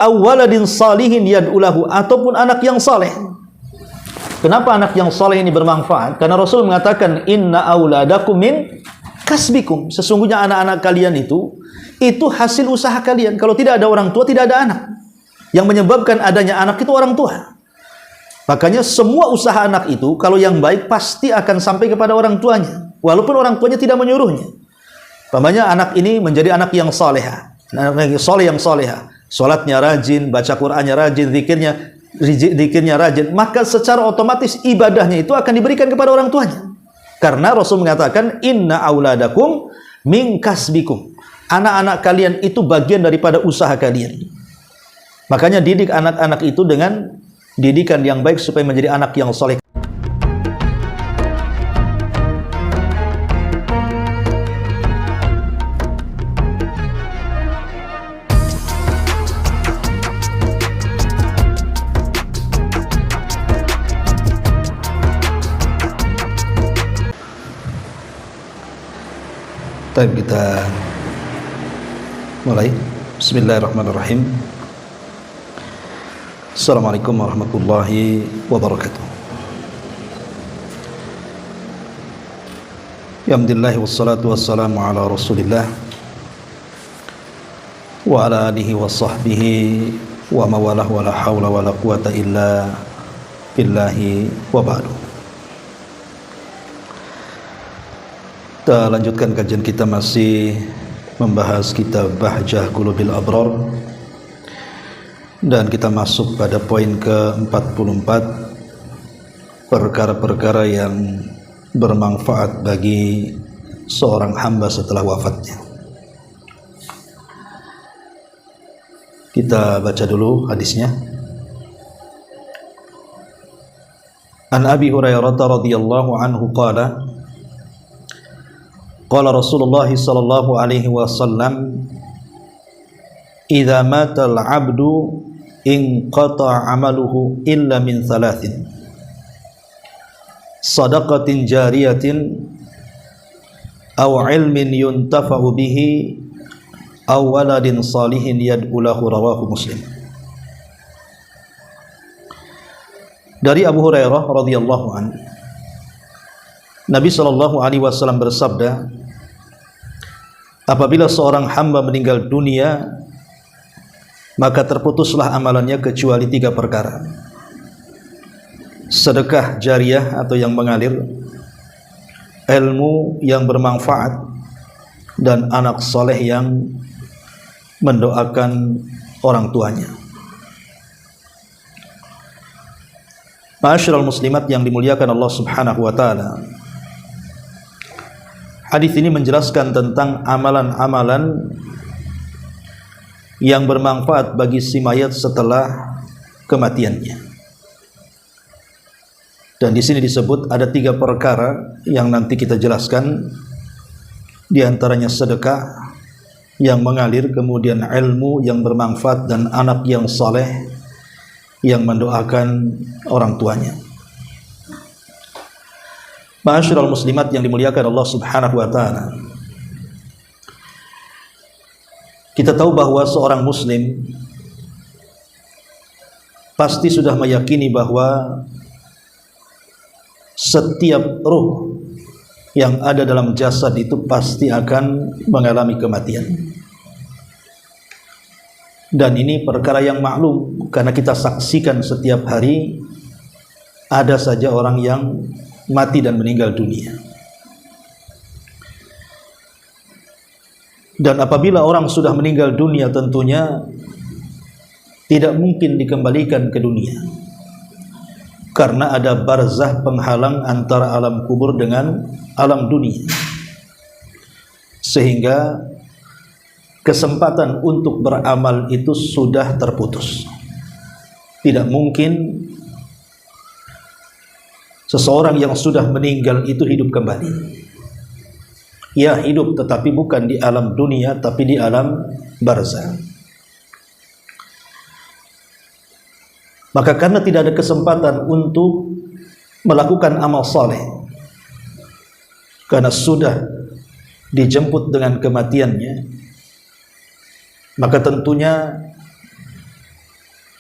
aw waladin salihin yad'ulahu, ataupun anak yang saleh. Kenapa anak yang saleh ini bermanfaat? Karena Rasul mengatakan inna auladakum min kasbikum, sesungguhnya anak-anak kalian itu hasil usaha kalian. Kalau tidak ada orang tua, tidak ada anak. Yang menyebabkan adanya anak itu orang tua. Makanya semua usaha anak itu kalau yang baik pasti akan sampai kepada orang tuanya, walaupun orang tuanya tidak menyuruhnya. Umpamanya anak ini menjadi anak yang salehah, anak yang soleh, yang salehah, salatnya rajin, baca Qur'annya rajin, zikirnya rajin, maka secara otomatis ibadahnya itu akan diberikan kepada orang tuanya. Karena Rasul mengatakan inna auladakum min kasbikum, anak-anak kalian itu bagian daripada usaha kalian. Makanya didik anak-anak itu dengan didikan yang baik supaya menjadi anak yang soleh. Baik, kita mulai. Bismillahirrahmanirrahim. Assalamualaikum warahmatullahi wabarakatuh. Alhamdulillah wassalatu wassalamu ala Rasulillah wa ala alihi wa sahbihi wa mawalah wa la hawla wa la quwata illa billahi wa ba'du. Kita lanjutkan kajian kita, masih membahas kitab Bahjah Qulubil Abrar, dan kita masuk pada poin ke-44, perkara-perkara yang bermanfaat bagi seorang hamba setelah wafatnya. Kita baca dulu hadisnya. An Abi Hurairah radhiyallahu anhu qala qala Rasulullah sallallahu alaihi wasallam idza mata al-'abdu inqata 'amaluhu illa min thalathin sadaqatin jariyatin aw 'ilmin yuntafa'u bihi aw waladin salihin yad'u lahu, rawahu Muslim. Dari Abu Hurairah radhiyallahu anhu, Nabi sallallahu alaihi wasallam bersabda, apabila seorang hamba meninggal dunia, maka terputuslah amalannya kecuali 3 perkara: sedekah jariyah atau yang mengalir, ilmu yang bermanfaat, dan anak soleh yang mendoakan orang tuanya. Ma'asyiral muslimat yang dimuliakan Allah Subhanahu wa taala, hadis ini menjelaskan tentang amalan-amalan yang bermanfaat bagi si mayat setelah kematiannya. Dan di sini disebut ada 3 perkara yang nanti kita jelaskan. Di antaranya sedekah yang mengalir, kemudian ilmu yang bermanfaat, dan anak yang saleh yang mendoakan orang tuanya. Ma'asyiral muslimat yang dimuliakan Allah Subhanahu wa taala, kita tahu bahwa seorang muslim pasti sudah meyakini bahwa setiap ruh yang ada dalam jasad itu pasti akan mengalami kematian. Dan ini perkara yang maklum, karena kita saksikan setiap hari ada saja orang yang mati dan meninggal dunia. Dan apabila orang sudah meninggal dunia, tentunya tidak mungkin dikembalikan ke dunia, karena ada barzah penghalang antara alam kubur dengan alam dunia, sehingga kesempatan untuk beramal itu sudah terputus. Tidak mungkin seseorang yang sudah meninggal itu hidup kembali. Ya, hidup, tetapi bukan di alam dunia, tapi di alam barzah. Maka karena tidak ada kesempatan untuk melakukan amal saleh, karena sudah dijemput dengan kematiannya, maka tentunya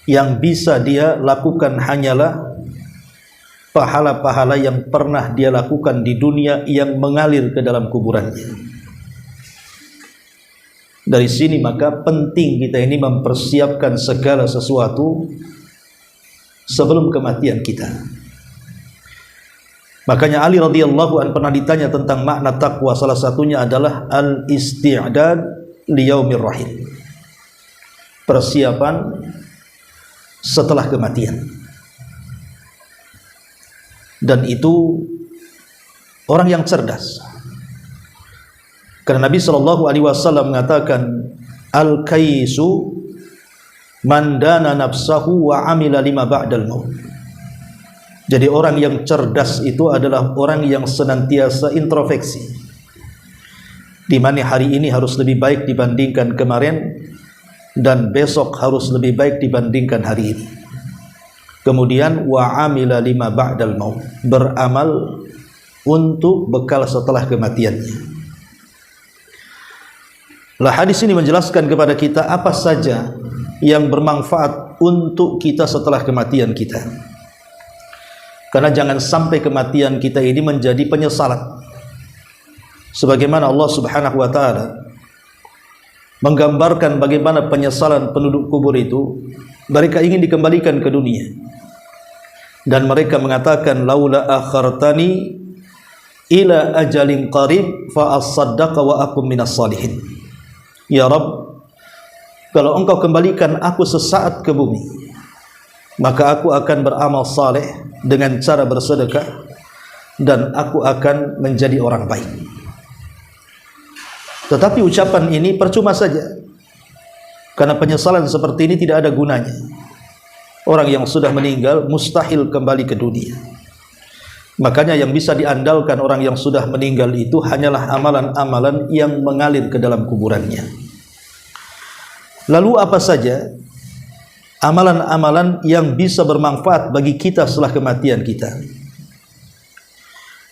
yang bisa dia lakukan hanyalah pahala-pahala yang pernah dia lakukan di dunia yang mengalir ke dalam kuburannya. Dari sini maka penting kita ini mempersiapkan segala sesuatu sebelum kematian kita. Makanya Ali radhiyallahu anhu pernah ditanya tentang makna takwa, salah satunya adalah al-isti'dad liyaumir rahim. Persiapan setelah kematian. Dan itu orang yang cerdas. Karena Nabi SAW mengatakan al-kaisu man dana nafsahu wa amila lima ba'dal maut. Jadi orang yang cerdas itu adalah orang yang senantiasa introspeksi, di mana hari ini harus lebih baik dibandingkan kemarin, dan besok harus lebih baik dibandingkan hari ini. Kemudian wa amila lima ba'dal maut, beramal untuk bekal setelah kematiannya. Lah hadis ini menjelaskan kepada kita apa saja yang bermanfaat untuk kita setelah kematian kita. Karena jangan sampai kematian kita ini menjadi penyesalan. Sebagaimana Allah Subhanahu wa taala menggambarkan bagaimana penyesalan penduduk kubur itu, mereka ingin dikembalikan ke dunia. Dan mereka mengatakan laula akhartani ila ajalin qarib fa asaddaqa wa akum minas salihin. Ya Rabb, kalau engkau kembalikan aku sesaat ke bumi, maka aku akan beramal saleh dengan cara bersedekah, dan aku akan menjadi orang baik. Tetapi ucapan ini percuma saja, karena penyesalan seperti ini tidak ada gunanya. Orang yang sudah meninggal mustahil kembali ke dunia. Makanya yang bisa diandalkan orang yang sudah meninggal itu hanyalah amalan-amalan yang mengalir ke dalam kuburannya. Lalu apa saja amalan-amalan yang bisa bermanfaat bagi kita setelah kematian kita?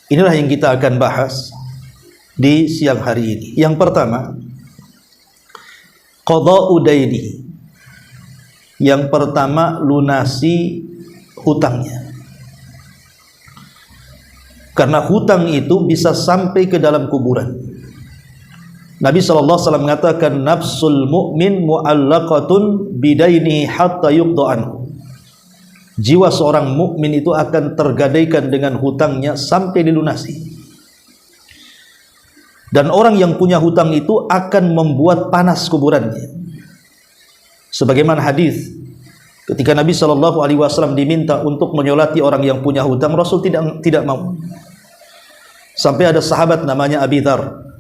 Inilah yang kita akan bahas di siang hari ini. Yang pertama, qada'u daini. Yang pertama, lunasi hutangnya. Karena hutang itu bisa sampai ke dalam kuburan. Nabi SAW mengatakan nafsul mu'min mu'allaqatun bidaini hatta yuqda anhu. Jiwa seorang mukmin itu akan tergadaikan dengan hutangnya sampai dilunasi. Dan orang yang punya hutang itu akan membuat panas kuburannya. Sebagaimana hadis ketika Nabi SAW diminta untuk menyolati orang yang punya hutang, Rasul tidak mau. Sampai ada sahabat namanya Abi Dzar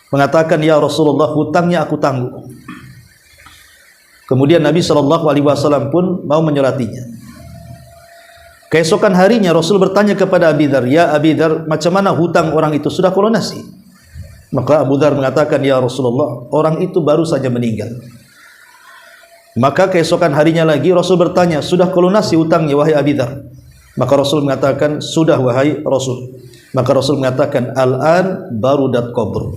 mengatakan, ya Rasulullah, hutangnya aku tangguh. Kemudian Nabi SAW pun mau menyolatinya. Keesokan harinya Rasul bertanya kepada Abi Dzar, ya Abi Dzar, macam mana hutang orang itu, sudah kau lunasi? Maka Abu Dzar mengatakan, ya Rasulullah, orang itu baru saja meninggal. Maka keesokan harinya lagi Rasul bertanya, sudah kau lunasi hutangnya wahai Abi Dzar? Maka Rasul mengatakan, sudah wahai Rasul. Maka Rasul mengatakan, al-an barudat qabr.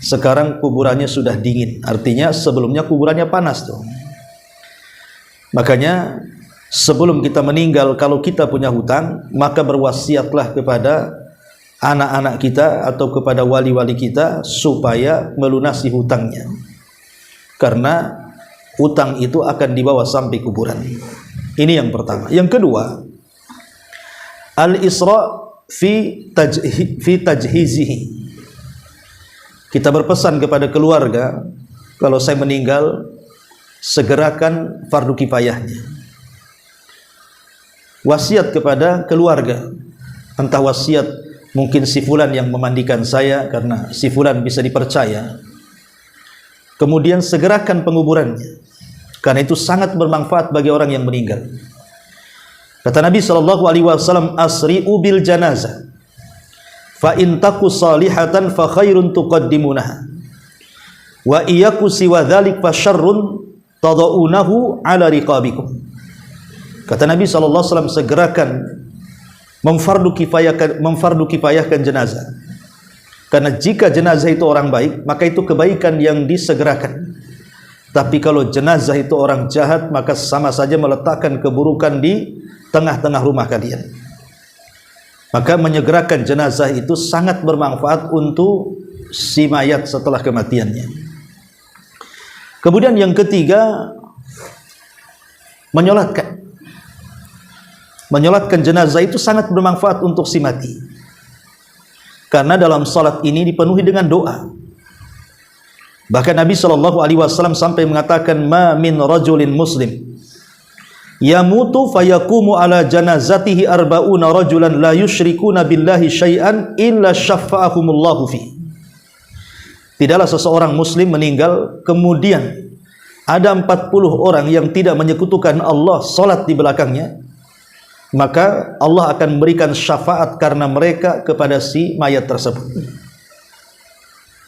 Sekarang kuburannya sudah dingin. Artinya sebelumnya kuburannya panas tuh. Makanya sebelum kita meninggal, kalau kita punya hutang, maka berwasiatlah kepada anak-anak kita atau kepada wali-wali kita supaya melunasi hutangnya. Karena hutang itu akan dibawa sampai kuburan. Ini yang pertama. Yang kedua, al-isra fi tajhizihi. Kita berpesan kepada keluarga, kalau saya meninggal, segerakan fardu kifayahnya. Wasiat kepada keluarga, entah wasiat mungkin si fulan yang memandikan saya karena si fulan bisa dipercaya. Kemudian segerakan penguburannya, karena itu sangat bermanfaat bagi orang yang meninggal. Kata Nabi SAW, asri'u bil janazah, fa in taku salihatan fa khairun tuqaddimunaha, wa iyaku siwa dhalik fa syarrun tada'unahu ala riqabikum. Kata Nabi SAW, segerakan memfardu kifayahkan jenazah. Karena jika jenazah itu orang baik, maka itu kebaikan yang disegerakan. Tapi kalau jenazah itu orang jahat, maka sama saja meletakkan keburukan di tengah-tengah rumah kalian. Maka menyegerakan jenazah itu sangat bermanfaat untuk si mayat setelah kematiannya. Kemudian yang ketiga, menyolatkan. Menyolatkan jenazah itu sangat bermanfaat untuk si mati. Karena dalam salat ini dipenuhi dengan doa. Bahkan Nabi SAW sampai mengatakan, ma min rajulin muslim yamutu fayakumu ala janazatihi arba'una rajulan la yusyrikuna billahi syai'an illa syafa'ahumullahu fi. Tidaklah seseorang muslim meninggal kemudian ada 40 orang yang tidak menyekutukan Allah salat di belakangnya, maka Allah akan memberikan syafaat karena mereka kepada si mayat tersebut.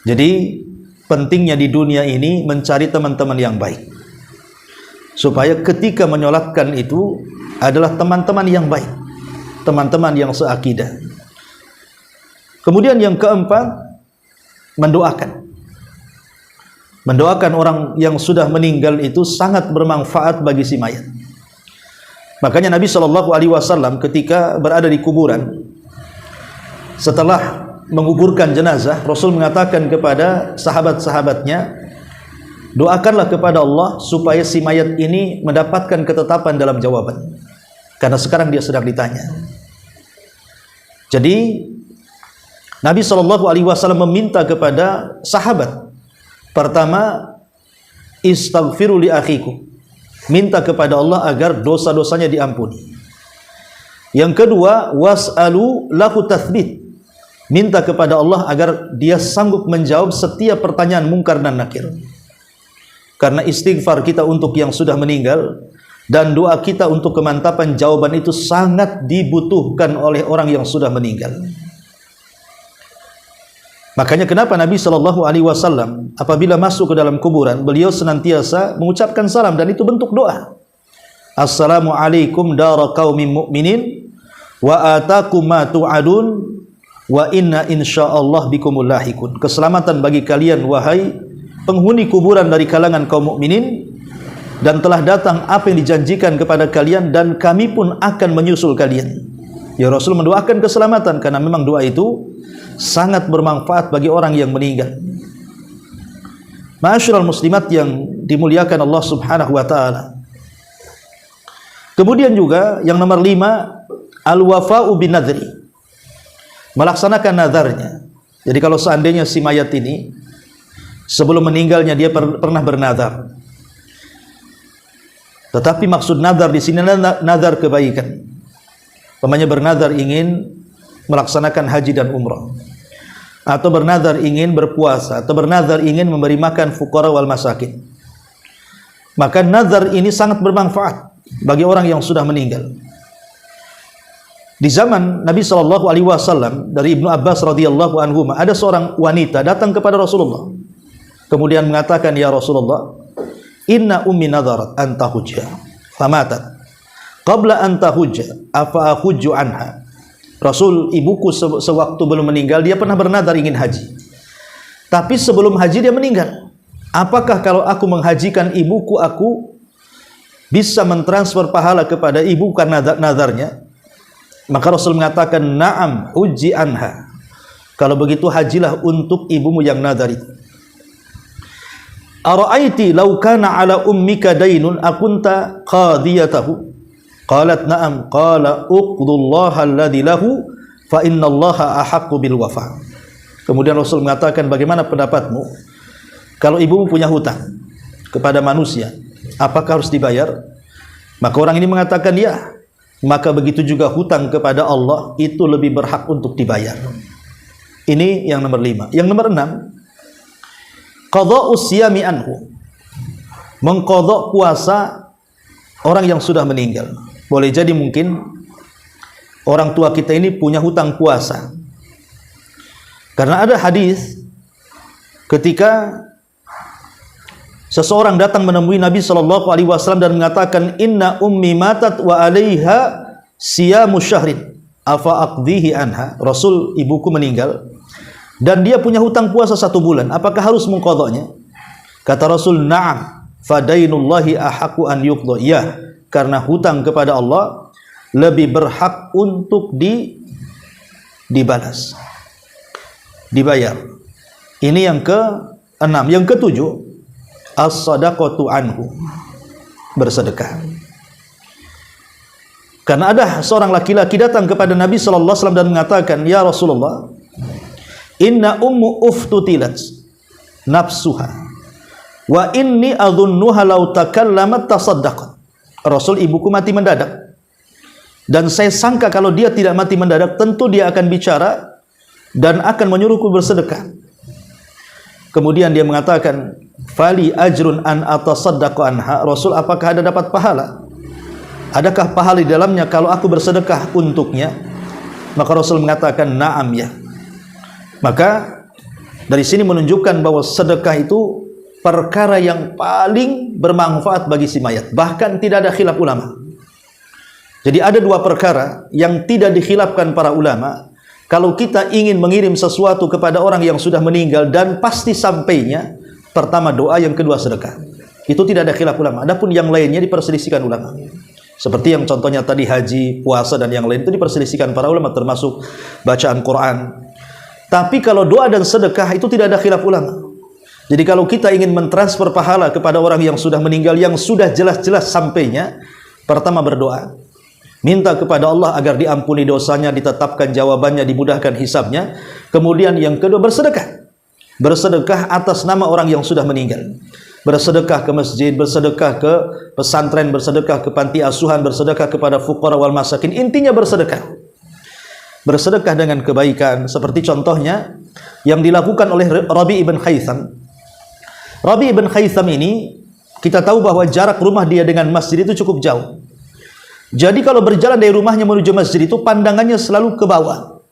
Jadi pentingnya di dunia ini mencari teman-teman yang baik, supaya ketika menyolatkan itu adalah teman-teman yang baik, teman-teman yang seakidah. Kemudian yang keempat, mendoakan. Mendoakan orang yang sudah meninggal itu sangat bermanfaat bagi si mayat. Makanya Nabi SAW ketika berada di kuburan, setelah menguburkan jenazah, Rasul mengatakan kepada sahabat-sahabatnya, doakanlah kepada Allah supaya si mayat ini mendapatkan ketetapan dalam jawaban, karena sekarang dia sedang ditanya. Jadi Nabi SAW meminta kepada sahabat, pertama, istaghfiru li akhikum, minta kepada Allah agar dosa-dosanya diampuni. Yang kedua, was'alu lahu tathbit, minta kepada Allah agar dia sanggup menjawab setiap pertanyaan mungkar dan nakir. Karena istighfar kita untuk yang sudah meninggal dan doa kita untuk kemantapan jawaban itu sangat dibutuhkan oleh orang yang sudah meninggal. Makanya kenapa Nabi SAW apabila masuk ke dalam kuburan, beliau senantiasa mengucapkan salam, dan itu bentuk doa. Assalamualaikum dara qaumin mu'minin wa atakum ma tu'adun wa inna insyaallah bikumul lahikun. Keselamatan bagi kalian wahai penghuni kuburan dari kalangan kaum mukminin, dan telah datang apa yang dijanjikan kepada kalian, dan kami pun akan menyusul kalian. Ya, Rasul mendoakan keselamatan karena memang doa itu sangat bermanfaat bagi orang yang meninggal. Ma'asyiral muslimat yang dimuliakan Allah Subhanahu wa taala. Kemudian juga yang nomor 5, al-wafa'u bin nadri, melaksanakan nazarnya. Jadi kalau seandainya si mayat ini sebelum meninggalnya dia pernah bernazar, tetapi maksud nazar di sini nazar kebaikan. Umpamanya bernazar ingin melaksanakan haji dan umrah, atau bernazar ingin berpuasa, atau bernazar ingin memberi makan fuqara wal masakin. Maka nazar ini sangat bermanfaat bagi orang yang sudah meninggal. Di zaman Nabi SAW, dari Ibnu Abbas radhiyallahu anhu, ada seorang wanita datang kepada Rasulullah, kemudian mengatakan, ya Rasulullah, inna ummi nadharat an tahujja famatat qabla an tahujja afa ahujju anha. Rasul, ibuku sewaktu belum meninggal dia pernah bernadar ingin haji, tapi sebelum haji dia meninggal. Apakah kalau aku menghajikan ibuku, aku bisa mentransfer pahala kepada ibu karena nadarnya? Maka Rasul mengatakan, na'am uji anha, kalau begitu hajilah untuk ibumu yang nadar itu. Ara'aiti law kana ala ummika dainun akunta qadiyatahu? Qalat na'am. Qala uqdullaha alladhi lahu fa innallaha ahaqqu bil wafa. Kemudian Rasul mengatakan, bagaimana pendapatmu kalau ibumu punya hutang kepada manusia, apakah harus dibayar? Maka orang ini mengatakan ya. Maka begitu juga hutang kepada Allah itu lebih berhak untuk dibayar. Ini yang nomor 5. Yang nomor 6, qadha'u siyami anhu, mengqadha puasa orang yang sudah meninggal. Boleh jadi mungkin orang tua kita ini punya hutang puasa. Karena ada hadis ketika seseorang datang menemui Nabi SAW dan mengatakan, inna ummi matat wa alaiha siyamu syahrin afa aqdihi anha. Rasul, ibuku meninggal dan dia punya hutang puasa 1 bulan, apakah harus mengqadhanya? Kata Rasul, na'am Fadainullahi ahaqqu an yuqda. Ya, karena hutang kepada Allah lebih berhak untuk dibalas, dibayar. Ini yang ke-6. Yang ke-7, as-sadaqatu anhu, bersedekah. Karena ada seorang laki-laki datang kepada Nabi sallallahu alaihi wasallam dan mengatakan, "Ya Rasulullah, inna ummu uftutilat nafsuha wa inni adhunnuha law takallamat tasaddaqat." Rasul, ibuku mati mendadak dan saya sangka kalau dia tidak mati mendadak tentu dia akan bicara dan akan menyuruhku bersedekah. Kemudian dia mengatakan, "Fali ajrun an atasaddaqu anha." Rasul, apakah ada dapat pahala? Adakah pahala di dalamnya kalau aku bersedekah untuknya? Maka Rasul mengatakan, "Na'am, ya." Maka dari sini menunjukkan bahwa sedekah itu perkara yang paling bermanfaat bagi si mayat. Bahkan tidak ada khilaf ulama. Jadi ada dua perkara yang tidak dikhilafkan para ulama. Kalau kita ingin mengirim sesuatu kepada orang yang sudah meninggal dan pasti sampainya, pertama doa, yang kedua sedekah. Itu tidak ada khilaf ulama. Adapun yang lainnya diperselisihkan ulama. Seperti yang contohnya tadi haji, puasa dan yang lain itu diperselisihkan para ulama, termasuk bacaan Quran. Tapi kalau doa dan sedekah itu tidak ada khilaf ulama. Jadi kalau kita ingin mentransfer pahala kepada orang yang sudah meninggal yang sudah jelas-jelas sampainya, pertama berdoa, minta kepada Allah agar diampuni dosanya, ditetapkan jawabannya, dimudahkan hisabnya. Kemudian yang kedua bersedekah. Bersedekah atas nama orang yang sudah meninggal. Bersedekah ke masjid, bersedekah ke pesantren, bersedekah ke panti asuhan, bersedekah kepada fuqara wal masakin. Intinya bersedekah. Bersedekah dengan kebaikan, seperti contohnya yang dilakukan oleh Rabi ibn Haytham. Rabi ibn Haytham ini kita tahu bahwa jarak rumah dia dengan masjid itu cukup jauh. Jadi kalau berjalan dari rumahnya menuju masjid itu pandangannya selalu ke bawah.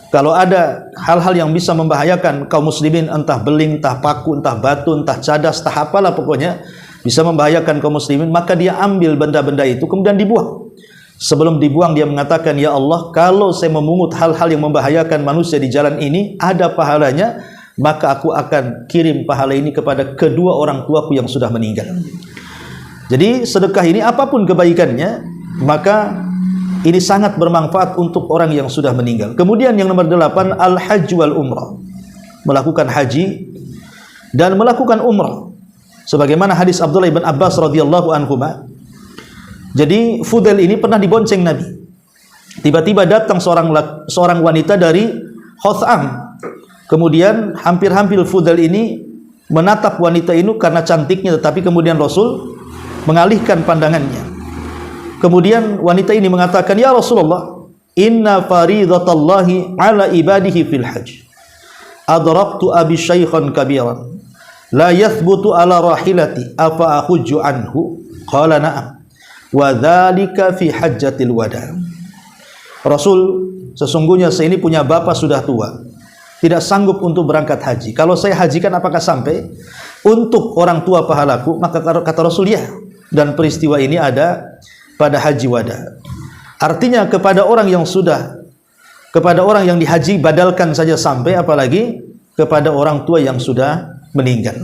Kalau ada hal-hal yang bisa membahayakan kaum muslimin, entah beling, entah paku, entah batu, entah cadas, entah apalah pokoknya bisa membahayakan kaum muslimin, maka dia ambil benda-benda itu kemudian dibuang. Sebelum dibuang dia mengatakan, "Ya Allah, kalau saya memungut hal-hal yang membahayakan manusia di jalan ini ada pahalanya, maka aku akan kirim pahala ini kepada kedua orang tuaku yang sudah meninggal." Jadi sedekah ini apapun kebaikannya, maka ini sangat bermanfaat untuk orang yang sudah meninggal. Kemudian yang nomor 8, al-hajj wal umrah. Melakukan haji dan melakukan umrah. Sebagaimana hadis Abdullah bin Abbas radhiyallahu anhuma. Jadi Fudail ini pernah dibonceng Nabi. Tiba-tiba datang seorang wanita dari Khotham. Kemudian hampir-hampir Fudail ini menatap wanita ini karena cantiknya, tetapi kemudian Rasul mengalihkan pandangannya. Kemudian wanita ini mengatakan, "Ya Rasulullah, inna faridatallahi ala ibadihi fil hajj. Adraktu abi syaikhan kabiran, la yathbutu ala rahilati, afa ahujju anhu?" Qala na'am. Wa dzalika fi hajjatil wada. Rasul, sesungguhnya saya ini punya bapak sudah tua, tidak sanggup untuk berangkat haji. Kalau saya hajikan apakah sampai untuk orang tua pahalaku? Maka kata Rasul, ya. Dan peristiwa ini ada pada haji wada. Artinya kepada orang yang dihaji badalkan saja sampai, apalagi kepada orang tua yang sudah meninggal.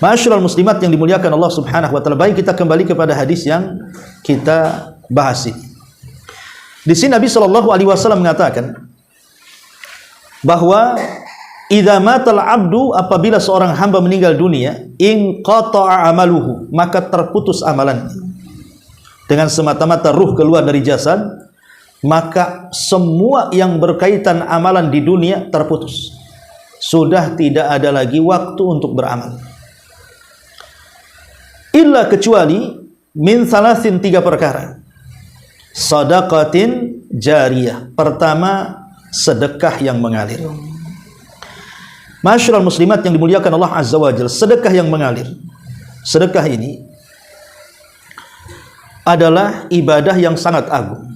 Ma'asyiral muslimat yang dimuliakan Allah Subhanahu wa taala, baik kita kembali kepada hadis yang kita bahas ini. Di sini Nabi sallallahu alaihi wasallam mengatakan bahwa idza matal abdu, apabila seorang hamba meninggal dunia, in qata'a amaluhu, maka terputus amalannya. Dengan semata-mata ruh keluar dari jasad, maka semua yang berkaitan amalan di dunia terputus. Sudah tidak ada lagi waktu untuk beramal. Illa, kecuali min salasin, 3 perkara. Sadaqatin jariyah. Pertama, sedekah yang mengalir. Ma'asyiral muslimat yang dimuliakan Allah Azza wa Jalla, sedekah yang mengalir. Sedekah ini adalah ibadah yang sangat agung.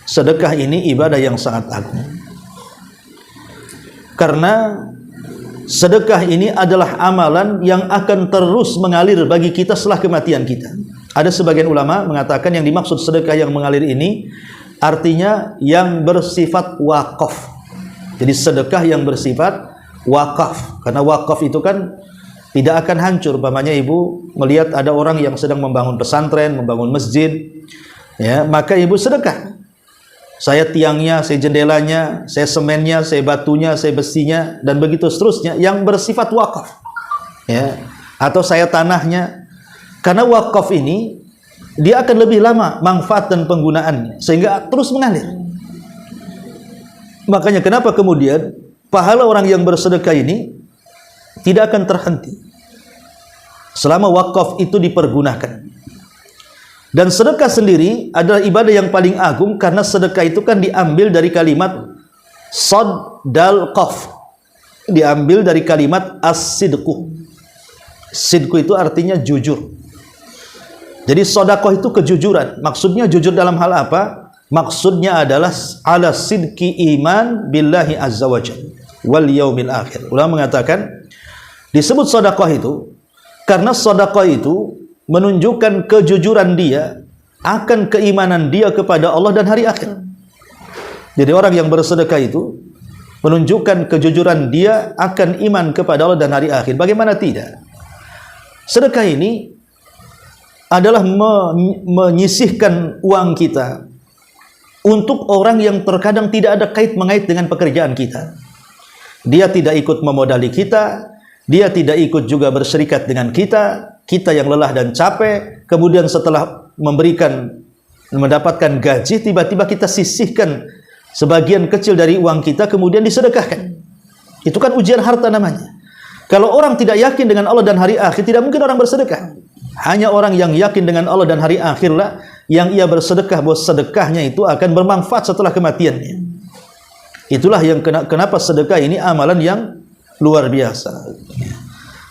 Sedekah ini ibadah yang sangat agung. Karena sedekah ini adalah amalan yang akan terus mengalir bagi kita setelah kematian kita. Ada sebagian ulama mengatakan yang dimaksud sedekah yang mengalir ini artinya yang bersifat wakaf. Jadi sedekah yang bersifat wakaf. Karena wakaf itu kan tidak akan hancur. Umpamanya ibu melihat ada orang yang sedang membangun pesantren, membangun masjid, ya, maka ibu sedekah. Saya tiangnya, saya jendelanya, saya semennya, saya batunya, saya besinya, dan begitu seterusnya yang bersifat wakaf, ya, atau saya tanahnya. Karena wakaf ini dia akan lebih lama manfaat dan penggunaannya sehingga terus mengalir. Makanya kenapa kemudian pahala orang yang bersedekah ini tidak akan terhenti selama wakaf itu dipergunakan. Dan sedekah sendiri adalah ibadah yang paling agung karena sedekah itu kan diambil dari kalimat sad dal qaf, diambil dari kalimat as-sidqu. Sidqu itu artinya jujur. Jadi sedekah itu kejujuran. Maksudnya jujur dalam hal apa? Maksudnya adalah ala sidqi iman billahi azza wajalla wal yaumil akhir. Ulama mengatakan disebut sedekah itu karena sedekah itu menunjukkan kejujuran dia akan keimanan dia kepada Allah dan hari akhir. Jadi orang yang bersedekah itu menunjukkan kejujuran dia akan iman kepada Allah dan hari akhir. Bagaimana tidak? Sedekah ini adalah menyisihkan uang kita untuk orang yang terkadang tidak ada kait-mengait dengan pekerjaan kita. Dia tidak ikut memodali kita, dia tidak ikut juga berserikat dengan kita, kita yang lelah dan capek, kemudian setelah mendapatkan gaji, tiba-tiba kita sisihkan sebagian kecil dari uang kita, kemudian disedekahkan. Itu kan ujian harta namanya. Kalau orang tidak yakin dengan Allah dan hari akhir, tidak mungkin orang bersedekah. Hanya orang yang yakin dengan Allah dan hari akhirlah yang ia bersedekah, bahwa sedekahnya itu akan bermanfaat setelah kematiannya. Itulah yang kenapa sedekah ini amalan yang luar biasa.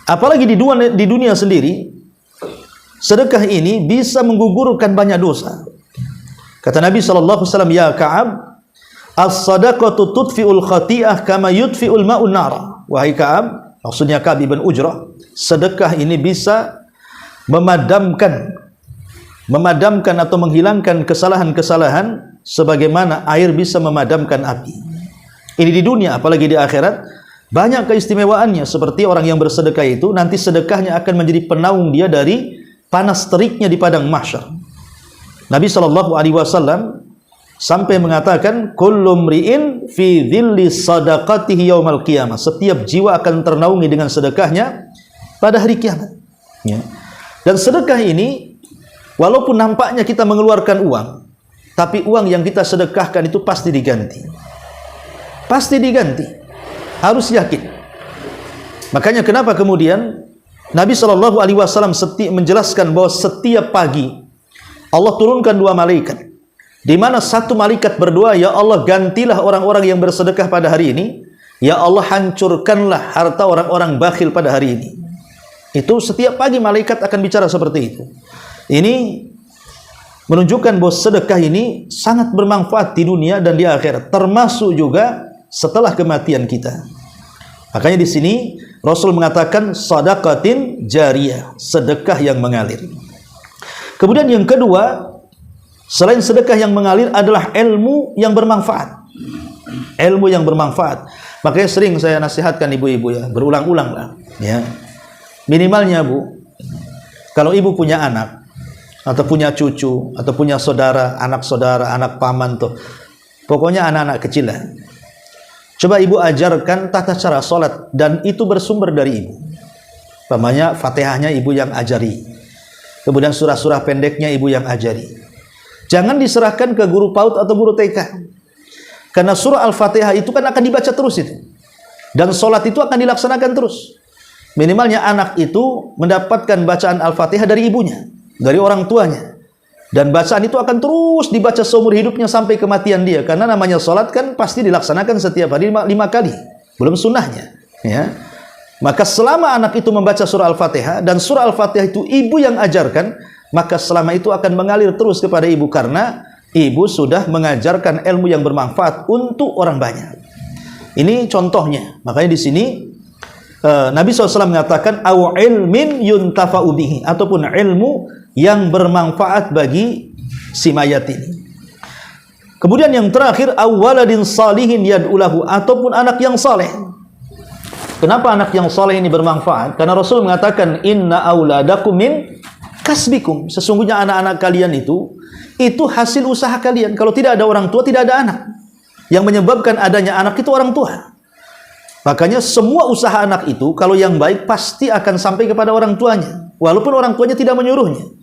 Apalagi di dunia sendiri, sedekah ini bisa menggugurkan banyak dosa. Kata Nabi SAW, ya Ka'ab, as-sadaqatu tudfi'ul khati'ah kama yudfi'ul ma'un nar. Wahai Ka'ab, maksudnya Ka'ab ibn Ujrah, sedekah ini bisa memadamkan atau menghilangkan kesalahan-kesalahan sebagaimana air bisa memadamkan api. Ini di dunia, apalagi di akhirat banyak keistimewaannya. Seperti orang yang bersedekah itu nanti sedekahnya akan menjadi penaung dia dari panas teriknya di padang mahsyar. Nabi SAW sampai mengatakan kullu mri'in fi dhilli sadaqatihi yaumal qiyamah. Setiap jiwa akan ternaungi dengan sedekahnya pada hari kiamat, ya. Dan sedekah ini walaupun nampaknya kita mengeluarkan uang, tapi uang yang kita sedekahkan itu pasti diganti. Pasti diganti. Harus yakin. Makanya kenapa kemudian Nabi SAW menjelaskan bahwa setiap pagi Allah turunkan 2 malaikat, di mana satu malaikat berdoa, ya Allah gantilah orang-orang yang bersedekah pada hari ini, ya Allah hancurkanlah harta orang-orang bakhil pada hari ini. Itu setiap pagi malaikat akan bicara seperti itu. Ini menunjukkan bahwa sedekah ini sangat bermanfaat di dunia dan di akhirat, termasuk juga setelah kematian kita. Makanya di sini Rasul mengatakan sadaqatin jariyah, sedekah yang mengalir. Kemudian yang kedua, selain sedekah yang mengalir adalah ilmu yang bermanfaat. Ilmu yang bermanfaat. Makanya sering saya nasihatkan ibu-ibu, ya, berulang-ulang lah, ya. Minimalnya Bu, kalau ibu punya anak atau punya cucu atau punya saudara, anak paman tuh, pokoknya anak-anak kecil lah, coba ibu ajarkan tata cara sholat, dan itu bersumber dari ibu. Umpamanya Fatihahnya ibu yang ajari, kemudian surah-surah pendeknya ibu yang ajari. Jangan diserahkan ke guru PAUD atau guru TK, karena surah Al-Fatihah itu kan akan dibaca terus itu, dan sholat itu akan dilaksanakan terus. Minimalnya anak itu mendapatkan bacaan Al-Fatihah dari ibunya, dari orang tuanya, dan bacaan itu akan terus dibaca seumur hidupnya sampai kematian dia, karena namanya sholat kan pasti dilaksanakan setiap hari 5 kali, belum sunnahnya, ya. Maka selama anak itu membaca surah Al-Fatihah, dan surah Al-Fatihah itu ibu yang ajarkan, maka selama itu akan mengalir terus kepada ibu, karena ibu sudah mengajarkan ilmu yang bermanfaat untuk orang banyak. Ini contohnya. Makanya di sini Nabi SAW mengatakan au ilmin yuntafa'u bihi, ataupun ilmu yang bermanfaat bagi si mayat ini. Kemudian yang terakhir, awaladin salihin yad'ulahu, ataupun anak yang saleh. Kenapa anak yang soleh ini bermanfaat? Karena Rasul mengatakan, inna auladakum min kasbikum. Sesungguhnya anak-anak kalian itu hasil usaha kalian. Kalau tidak ada orang tua, tidak ada anak. Yang menyebabkan adanya anak itu orang tua. Makanya semua usaha anak itu, kalau yang baik pasti akan sampai kepada orang tuanya. Walaupun orang tuanya tidak menyuruhnya.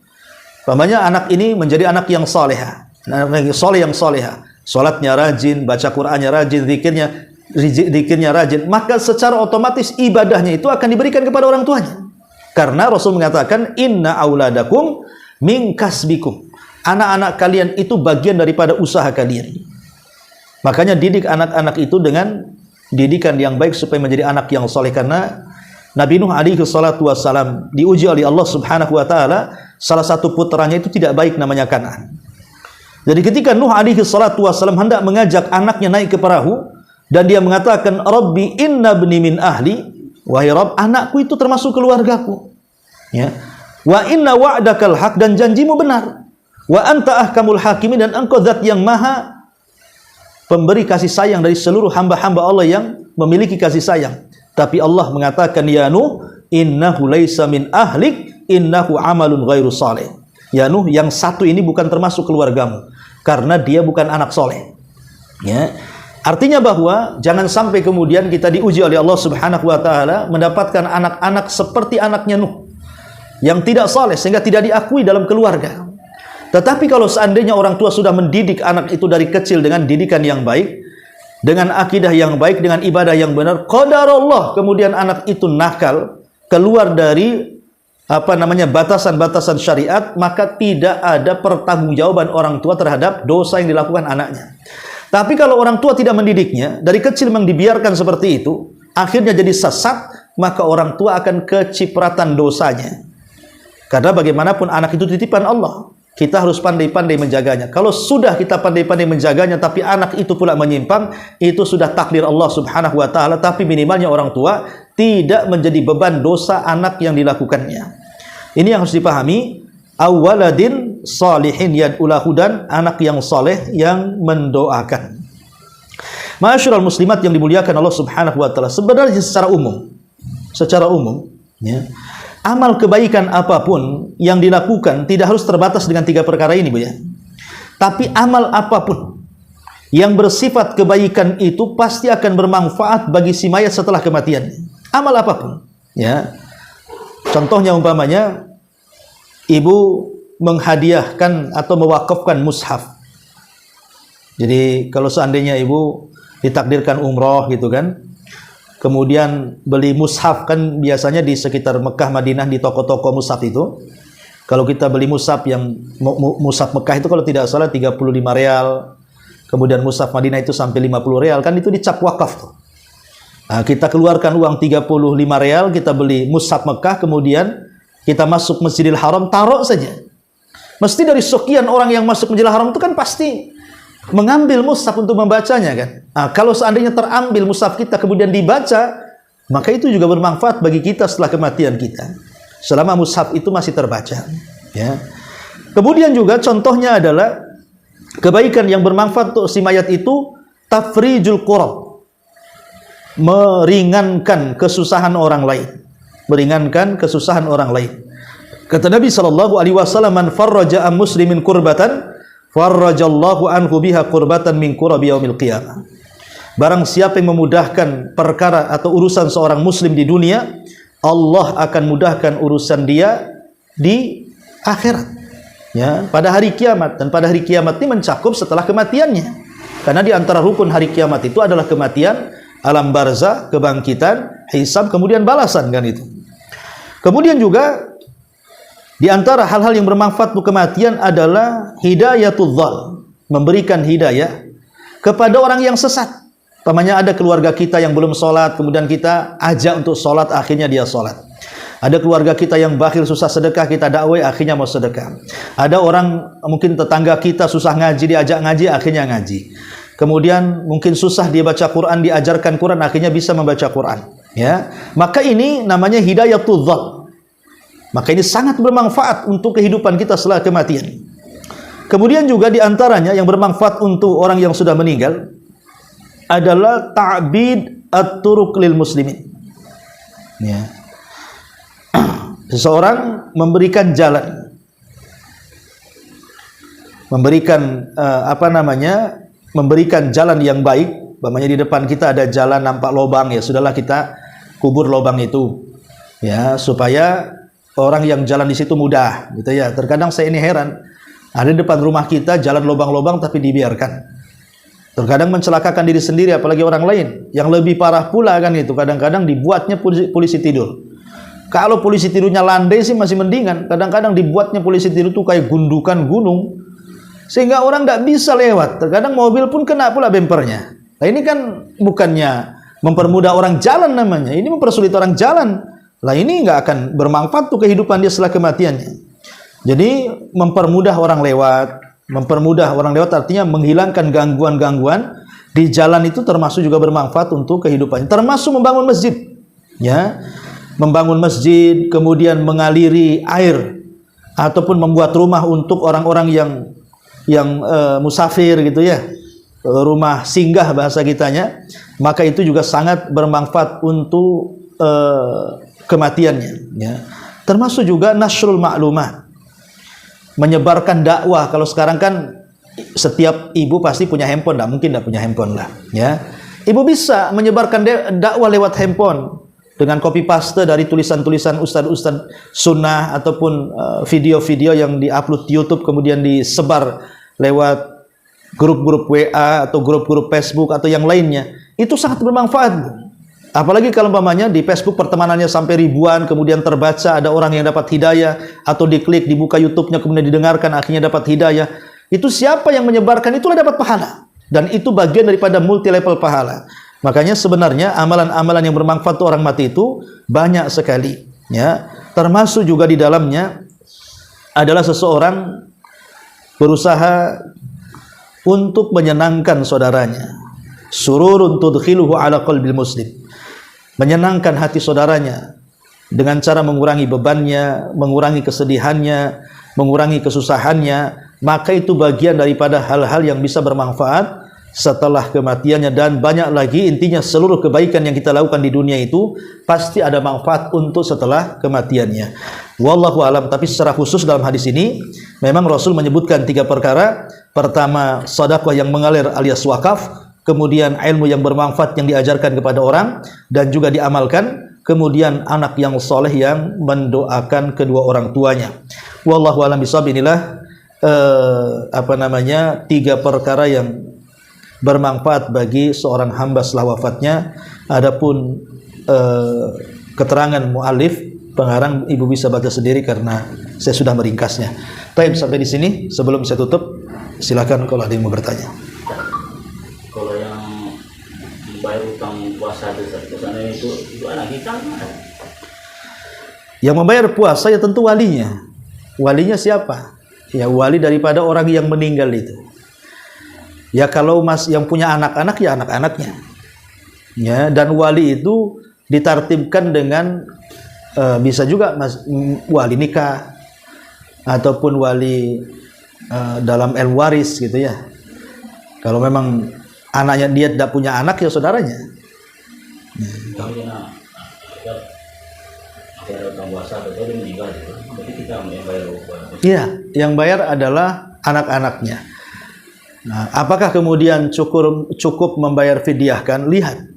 Umpamanya anak ini menjadi anak yang soleha. Anak yang soleh yang soleha. Salatnya rajin, baca Qur'annya rajin, zikirnya rajin, maka secara otomatis ibadahnya itu akan diberikan kepada orang tuanya. Karena Rasul mengatakan, inna auladakum min kasbikum. Anak-anak kalian itu bagian daripada usaha kalian. Makanya didik anak-anak itu dengan didikan yang baik supaya menjadi anak yang soleh. Karena Nabi Nuh alaihi salatu wassalam diuji oleh Allah subhanahu wa ta'ala, salah satu putranya itu tidak baik, namanya Kan'an. Jadi ketika Nuh alaihi salatu wassalam hendak mengajak anaknya naik ke perahu, dan dia mengatakan, Rabbi inna bni min ahli, wahai Rabb, anakku itu termasuk keluargaku. Ya. Wa inna wa'dakal haq, dan janjimu benar. Wa anta ahkamul hakimin, dan engkau zat yang maha pemberi kasih sayang dari seluruh hamba-hamba Allah yang memiliki kasih sayang. Tapi Allah mengatakan, ya Nuh, innahu laysa min ahlik, innahu amalun ghairu salih. Ya Nuh, yang satu ini bukan termasuk keluargamu, karena dia bukan anak soleh. Ya. Artinya bahwa jangan sampai kemudian kita diuji oleh Allah subhanahu wa ta'ala mendapatkan anak-anak seperti anaknya Nuh, yang tidak saleh sehingga tidak diakui dalam keluarga. Tetapi kalau seandainya orang tua sudah mendidik anak itu dari kecil dengan didikan yang baik, dengan akidah yang baik, dengan ibadah yang benar, qadarullah, kemudian anak itu nakal, keluar dari batasan-batasan syariat, maka tidak ada pertanggungjawaban orang tua terhadap dosa yang dilakukan anaknya. Tapi kalau orang tua tidak mendidiknya, dari kecil memang dibiarkan seperti itu, akhirnya jadi sesat, maka orang tua akan kecipratan dosanya. Karena bagaimanapun anak itu titipan Allah, kita harus pandai-pandai menjaganya. Kalau sudah kita pandai-pandai menjaganya, tapi anak itu pula menyimpang, itu sudah takdir Allah subhanahu wa ta'ala. Tapi minimalnya orang tua tidak menjadi beban dosa anak yang dilakukannya. Ini yang harus dipahami. Awaladin salihin yad'ulahu, dan anak yang soleh yang mendoakan. Ma'asyiral muslimat yang dimuliakan Allah subhanahu wa ta'ala, sebenarnya secara umum ya, amal kebaikan apapun yang dilakukan tidak harus terbatas dengan 3 perkara ini, Bu ya. Tapi amal apapun yang bersifat kebaikan itu pasti akan bermanfaat bagi si mayat setelah kematiannya. Amal apapun ya. Contohnya umpamanya ibu menghadiahkan atau mewakafkan mushaf. Jadi kalau seandainya ibu ditakdirkan umroh gitu kan, kemudian beli mushaf, kan biasanya di sekitar Mekah Madinah di toko-toko mushaf itu, kalau kita beli mushaf yang mushaf Mekah itu kalau tidak salah 35 real, kemudian mushaf Madinah itu sampai 50 real, kan itu dicap wakaf tuh. Nah, kita keluarkan uang 35 real, kita beli mushaf Mekah, kemudian kita masuk Masjidil Haram, taruh saja. Mesti dari sekian orang yang masuk Masjidil Haram itu kan pasti mengambil mushaf untuk membacanya kan. Nah, kalau seandainya terambil mushaf kita kemudian dibaca, maka itu juga bermanfaat bagi kita setelah kematian kita, selama mushaf itu masih terbaca ya. Kemudian juga contohnya adalah kebaikan yang bermanfaat untuk si mayat itu tafrijul qurab, meringankan kesusahan orang lain. Meringankan kesusahan orang lain. Kata Nabi sallallahu alaihi wasallam, man farraja an muslimin kurbatan farrajallahu anhu biha kurbatan min kurabi yaumil qiyamah. Barang siapa yang memudahkan perkara atau urusan seorang muslim di dunia, Allah akan mudahkan urusan dia di akhirat ya, pada hari kiamat. Dan pada hari kiamat ini mencakup setelah kematiannya. Karena di antara rukun hari kiamat itu adalah kematian, alam barzah, kebangkitan, hisab, kemudian balasan kan itu. Kemudian juga di antara hal-hal yang bermanfaat untuk kematian adalah hidayatul dhal, memberikan hidayah kepada orang yang sesat. Umpamanya ada keluarga kita yang belum sholat, kemudian kita ajak untuk sholat, akhirnya dia sholat. Ada keluarga kita yang bakhil susah sedekah, kita dakwai, akhirnya mau sedekah. Ada orang mungkin tetangga kita susah ngaji, diajak ngaji, akhirnya ngaji. Kemudian mungkin susah dia baca Quran, diajarkan Quran, akhirnya bisa membaca Quran ya. Maka ini namanya hidayatul dhal. Maka ini sangat bermanfaat untuk kehidupan kita setelah kematian. Kemudian juga di antaranya yang bermanfaat untuk orang yang sudah meninggal adalah ta'bid at-turuq lil muslimin, Ya. Seseorang memberikan jalan, memberikan memberikan jalan yang baik. Umpamanya di depan kita ada jalan nampak lubang, ya sudahlah kita kubur lubang itu, ya supaya orang yang jalan di situ mudah, gitu ya. Terkadang saya ini heran, ada di depan rumah kita jalan lubang-lubang tapi dibiarkan. Terkadang mencelakakan diri sendiri, apalagi orang lain. Yang lebih parah pula kan itu, kadang-kadang dibuatnya polisi tidur. Kalau polisi tidurnya landai sih masih mendingan. Kadang-kadang dibuatnya polisi tidur tuh kayak gundukan gunung, sehingga orang tidak bisa lewat. Terkadang mobil pun kena pula bempernya. Nah ini kan bukannya mempermudah orang jalan namanya, ini mempersulit orang jalan. Lah ini nggak akan bermanfaat tuh kehidupan dia setelah kematiannya. Jadi mempermudah orang lewat artinya menghilangkan gangguan-gangguan di jalan itu termasuk juga bermanfaat untuk kehidupannya. Termasuk membangun masjid, ya. Membangun masjid, kemudian mengaliri air, ataupun membuat rumah untuk orang-orang yang musafir gitu ya, rumah singgah bahasa kitanya, maka itu juga sangat bermanfaat untuk kematiannya, ya. Termasuk juga nasrul ma'lumat, menyebarkan dakwah. Kalau sekarang kan setiap ibu pasti punya handphone, tidak mungkin tidak punya handphone lah, ya. Ibu bisa menyebarkan dakwah lewat handphone dengan copy paste dari tulisan-tulisan ustaz-ustaz sunnah ataupun video-video yang diupload di YouTube kemudian disebar lewat grup-grup WA atau grup-grup Facebook atau yang lainnya. Itu sangat bermanfaat. Apalagi kalau umpamanya di Facebook pertemanannya sampai ribuan, kemudian terbaca ada orang yang dapat hidayah, atau diklik dibuka YouTube-nya kemudian didengarkan akhirnya dapat hidayah. Itu siapa yang menyebarkan itulah dapat pahala. Dan itu bagian daripada multi level pahala. Makanya sebenarnya amalan-amalan yang bermanfaat orang mati itu banyak sekali, ya. Termasuk juga di dalamnya adalah seseorang berusaha untuk menyenangkan saudaranya. Sururun tudkhiluhu ala qalbil muslim. Menyenangkan hati saudaranya dengan cara mengurangi bebannya, mengurangi kesedihannya, mengurangi kesusahannya, maka itu bagian daripada hal-hal yang bisa bermanfaat setelah kematiannya. Dan banyak lagi, intinya seluruh kebaikan yang kita lakukan di dunia itu pasti ada manfaat untuk setelah kematiannya. Wallahu alam. Tapi secara khusus dalam hadis ini memang Rasul menyebutkan 3 perkara. Pertama, sedekah yang mengalir alias wakaf, kemudian ilmu yang bermanfaat yang diajarkan kepada orang dan juga diamalkan, kemudian anak yang soleh yang mendoakan kedua orang tuanya. Wallahu alam bishawab. Inilah 3 perkara yang bermanfaat bagi seorang hamba setelah wafatnya. Adapun keterangan muallif pengarang ibu bisa baca sendiri karena saya sudah meringkasnya. Baik, sampai di sini. Sebelum saya tutup, silakan kalau ada yang mau bertanya. Kalau yang membayar utang puasa itu anak kita kan? Yang membayar puasa ya tentu walinya. Walinya siapa? Ya wali daripada orang yang meninggal itu. Ya kalau yang punya anak-anak ya anak-anaknya. Ya, dan wali itu ditartibkan dengan bisa juga wali nikah ataupun wali dalam ilmu waris gitu ya. Kalau memang anaknya dia tidak punya anak ya saudaranya. Iya, yang bayar adalah anak-anaknya. Nah, apakah kemudian cukup membayar fidyah kan? Lihat.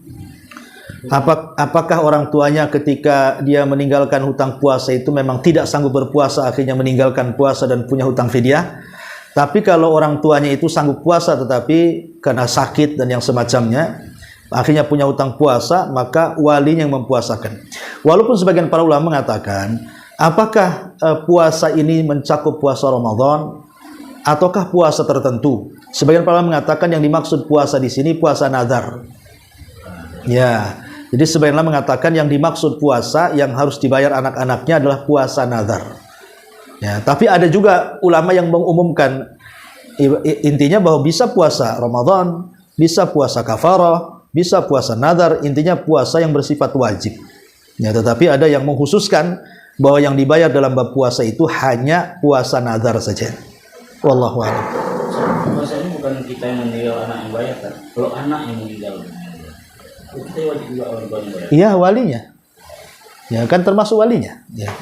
Apakah orang tuanya ketika dia meninggalkan hutang puasa itu memang tidak sanggup berpuasa akhirnya meninggalkan puasa dan punya hutang fidyah? Tapi kalau orang tuanya itu sanggup puasa tetapi karena sakit dan yang semacamnya akhirnya punya hutang puasa, maka walinya yang mempuasakan. Walaupun sebagian para ulama mengatakan, apakah puasa ini mencakup puasa Ramadan ataukah puasa tertentu? Sebagian para ulama mengatakan yang dimaksud puasa di sini puasa nazar. Ya, jadi sebagian ulama mengatakan yang dimaksud puasa yang harus dibayar anak-anaknya adalah puasa nazar. Ya, tapi ada juga ulama yang mengumumkan intinya bahwa bisa puasa Ramadan, bisa puasa kafarah, bisa puasa nazar, intinya puasa yang bersifat wajib. Ya, tetapi ada yang mengkhususkan bahwa yang dibayar dalam bab puasa itu hanya puasa nazar saja. Wallahu a'lam. Puasa ini bukan kita yang meninggal, anak yang bayar kan? Kalau anak yang meninggal, kita wajib juga orang tua yang bayar. Iya, walinya. Ya kan termasuk walinya. Ya.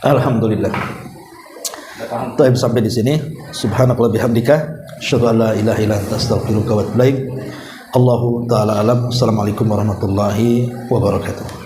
Alhamdulillah. Taib sampai di sini. Subhanakallah bihamdika, asyhadu an la ilaha illa anta astaghfiruka wa atubu ilaik. Allahu taala alam. Assalamualaikum warahmatullahi wabarakatuh.